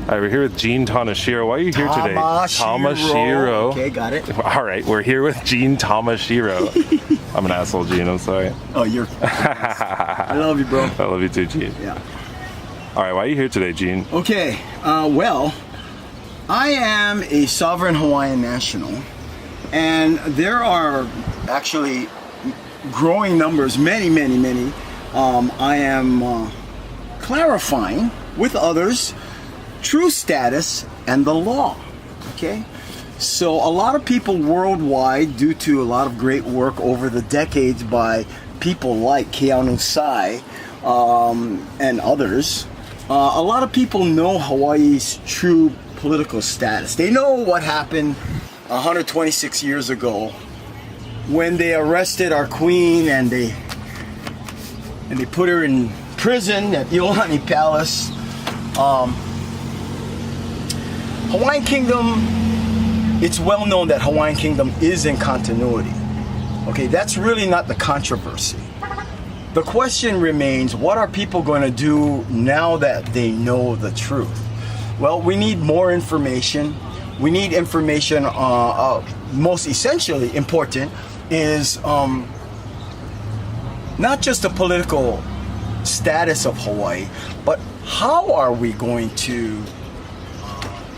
All right, we're here with Gene Tanashiro. Why are you here today? Tamashiro. Okay, got it. All right, we're here with Gene Tamashiro. I'm an asshole, Gene. I'm sorry. Oh, you're. I love you, bro. I love you too, Gene. Yeah. All right, why are you here today, Gene? Okay. Well, I am a sovereign Hawaiian national, and there are actually growing numbers, many. I am clarifying with others true status and the law. Okay, so a lot of people worldwide, due to a lot of great work over the decades by people like Keanu Sai and others, a lot of people know Hawaii's true political status. They know what happened 126 years ago when they arrested our queen and they put her in prison at Iolani Palace. Hawaiian Kingdom, it's well known that Hawaiian Kingdom is in continuity. Okay, that's really not the controversy. The question remains, what are people going to do now that they know the truth? Well, we need more information. We need information, most essentially important is not just the political status of Hawaii, but how are we going to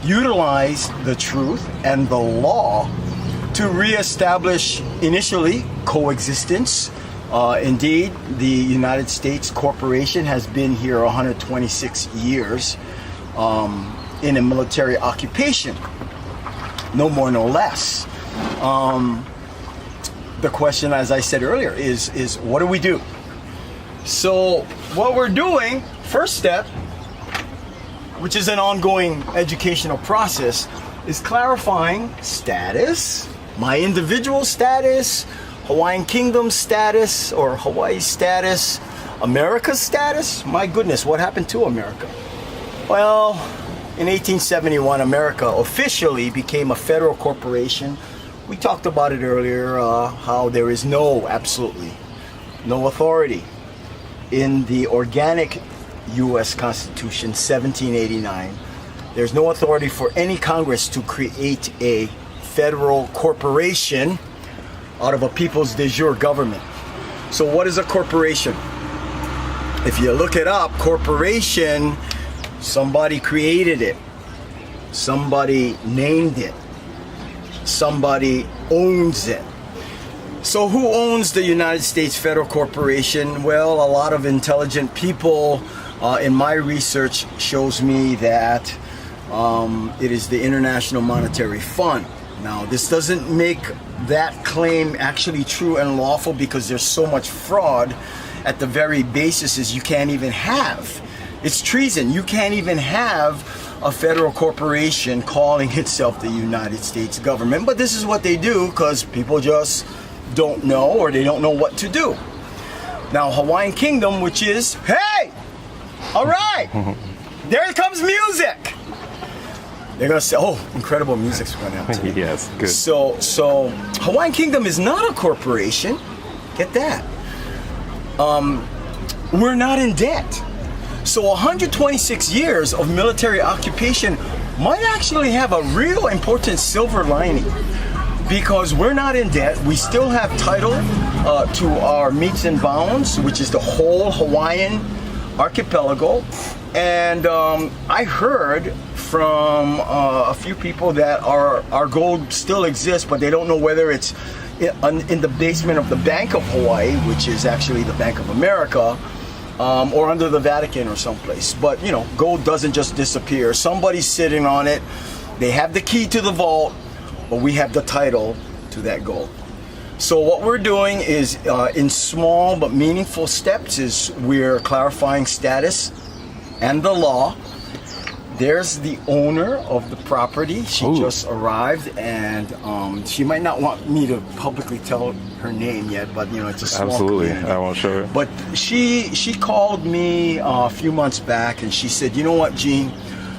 utilize the truth and the law to reestablish initially coexistence. Indeed, the United States corporation has been here 126 years in a military occupation, no more, no less. The question, as I said earlier, is what do we do? So what we're doing, first step, which is an ongoing educational process, is clarifying status, my individual status, Hawaiian Kingdom status, or Hawaii status, America's status. My goodness, what happened to America? Well, in 1871, America officially became a federal corporation. We talked about it earlier, how there is absolutely no authority in the organic U.S. Constitution, 1789. There's no authority for any Congress to create a federal corporation out of a people's de jure government. So what is a corporation? If you look it up, corporation, somebody created it, somebody named it, somebody owns it. So who owns the United States Federal Corporation? Well, a lot of intelligent people in my research shows me that it is the International Monetary Fund. Now, this doesn't make that claim actually true and lawful because there's so much fraud at the very basis is you can't even have. It's treason. You can't even have a federal corporation calling itself the United States government. But this is what they do because people just don't know or they don't know what to do. Now, Hawaiian Kingdom, which is, hey! All right, there comes music. They're gonna say, "Oh, incredible music's going out today." Yes, good. So Hawaiian Kingdom is not a corporation. Get that? We're not in debt. So 126 years of military occupation might actually have a real important silver lining because we're not in debt. We still have title to our metes and bounds, which is the whole Hawaiian archipelago. And I heard from a few people that our gold still exists, but they don't know whether it's in the basement of the Bank of Hawaii, which is actually the Bank of America, or under the Vatican or someplace. But you know, gold doesn't just disappear. Somebody's sitting on it. They have the key to the vault, but we have the title to that gold. So what we're doing is, in small but meaningful steps, is we're clarifying status and the law. There's the owner of the property. She just arrived, and she might not want me to publicly tell her name yet, but you know, it's a small community. I won't show her. But she called me a few months back, and she said, "You know what, Gene?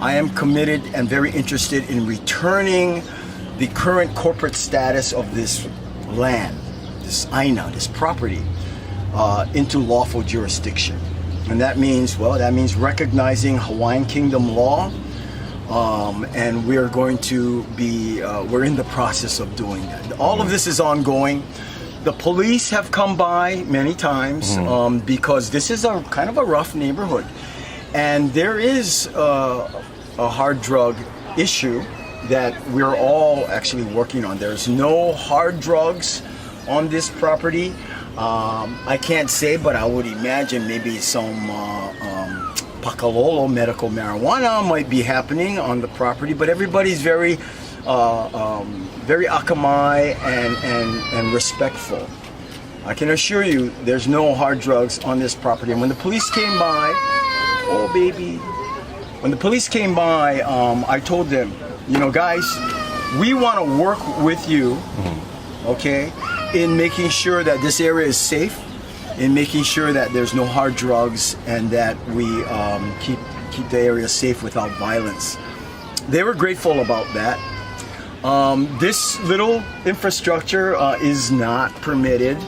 I am committed and very interested in returning the current corporate status of this land, this aina, this property, into lawful jurisdiction." And that means, well, that means recognizing Hawaiian Kingdom law, and we're going to be, we're in the process of doing that. All of this is ongoing. The police have come by many times because this is a kind of a rough neighborhood. And there is a hard drug issue that we're all actually working on. There's no hard drugs on this property. I can't say, but I would imagine maybe some pakalolo, medical marijuana, might be happening on the property. But everybody's very, very akamai and respectful. I can assure you, there's no hard drugs on this property. And when the police came by, oh baby, when the police came by, I told them, you know, guys, we want to work with you, okay, in making sure that this area is safe, in making sure that there's no hard drugs, and that we keep the area safe without violence. They were grateful about that. This little infrastructure is not permitted,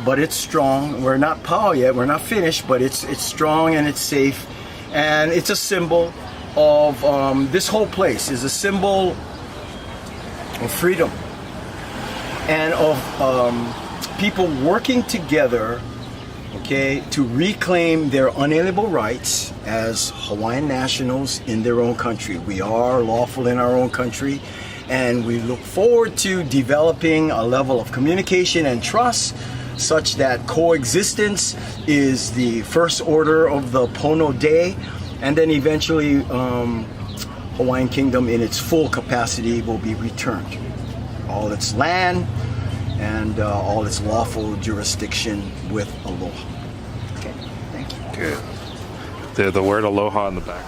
but it's strong. We're not power yet, we're not finished, but it's strong and it's safe, and it's a symbol of this whole place is a symbol of freedom and of people working together, okay, to reclaim their unalienable rights as Hawaiian nationals in their own country. We are lawful in our own country, and we look forward to developing a level of communication and trust such that coexistence is the first order of the Pono Day, and then eventually Hawaiian Kingdom in its full capacity will be returned. All its land and all its lawful jurisdiction with aloha. Okay, thank you. Good. The word aloha in the back.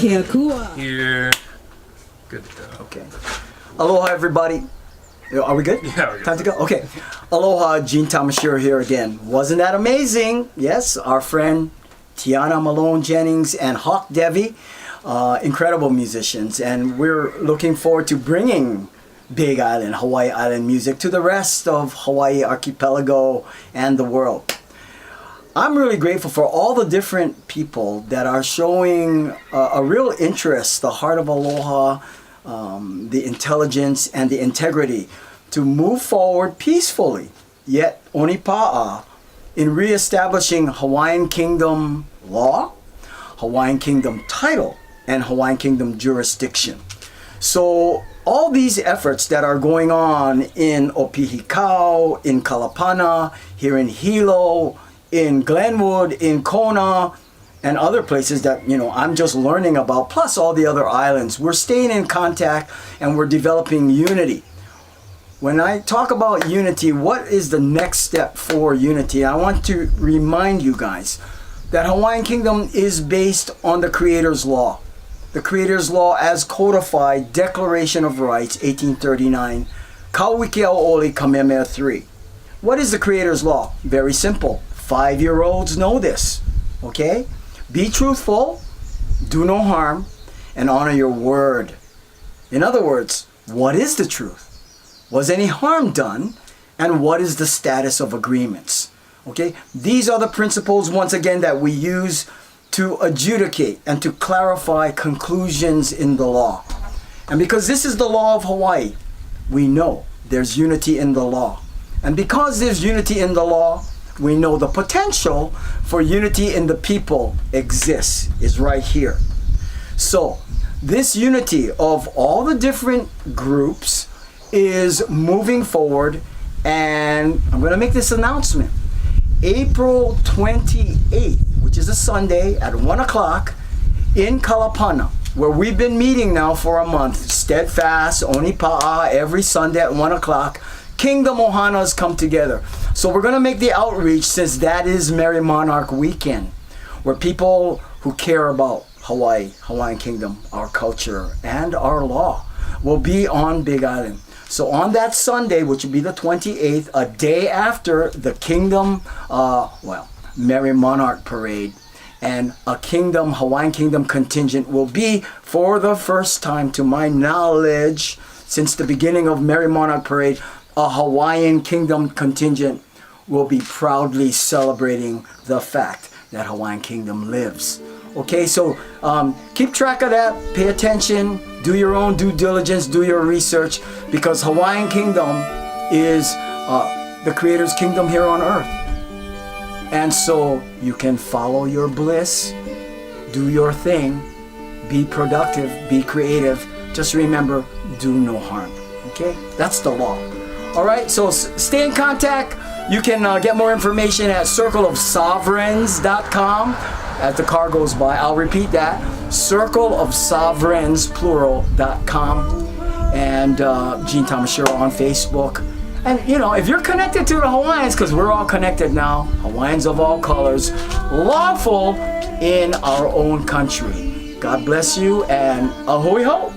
Kia kua. Here. Good to go. Okay. Aloha, everybody. Are we good? Yeah, we're good. Time to go? Okay. Aloha, Gene Tamashiro here again. Wasn't that amazing? Yes, our friend Tiana Malone Jennings and Hawk Devi, incredible musicians. And we're looking forward to bringing Big Island, Hawaii Island music to the rest of Hawaii archipelago and the world. I'm really grateful for all the different people that are showing a real interest, the heart of Aloha, the intelligence and the integrity to move forward peacefully, yet onipa'a, in reestablishing Hawaiian Kingdom law, Hawaiian Kingdom title, and Hawaiian Kingdom jurisdiction. So all these efforts that are going on in Opihikau, in Kalapana, here in Hilo, in Glenwood, in Kona, and other places that, I'm just learning about, plus all the other islands. We're staying in contact and we're developing unity. When I talk about unity, what is the next step for unity? I want to remind you guys that Hawaiian Kingdom is based on the Creator's Law. The Creator's Law as codified, Declaration of Rights, 1839, Kauwikiaʻaʻole Kamehameha III. What is the Creator's Law? Very simple. 5-year-olds know this, okay? Be truthful, do no harm, and honor your word. In other words, what is the truth? Was any harm done? And what is the status of agreements? Okay, these are the principles, once again, that we use to adjudicate and to clarify conclusions in the law. And because this is the law of Hawaii, we know there's unity in the law. And because there's unity in the law, we know the potential for unity in the people exists, is right here. So this unity of all the different groups is moving forward, and I'm going to make this announcement. April 28th, which is a Sunday at 1 o'clock in Kalapana, where we've been meeting now for a month, steadfast, onipa'a, every Sunday at 1 o'clock, Kingdom Ohanas come together. So we're going to make the outreach, since that is Merry Monarch Weekend, where people who care about Hawaii, Hawaiian Kingdom, our culture, and our law will be on Big Island. So on that Sunday, which will be the 28th, a day after the Kingdom, Merry Monarch Parade, and a Hawaiian Kingdom contingent will be, for the first time to my knowledge, since the beginning of Merry Monarch Parade, a Hawaiian Kingdom contingent will be proudly celebrating the fact that Hawaiian Kingdom lives. Okay, so keep track of that, pay attention, do your own due diligence, do your research, because Hawaiian Kingdom is the Creator's kingdom here on earth. And so you can follow your bliss, do your thing, be productive, be creative. Just remember, do no harm. Okay, that's the law. All right, so stay in contact. You can get more information at circleofsovereigns.com as the car goes by. I'll repeat that, circleofsovereigns.com, and Gene Tamashiro on Facebook. And if you're connected to the Hawaiians, because we're all connected now, Hawaiians of all colors, lawful in our own country. God bless you, and ahoy ho!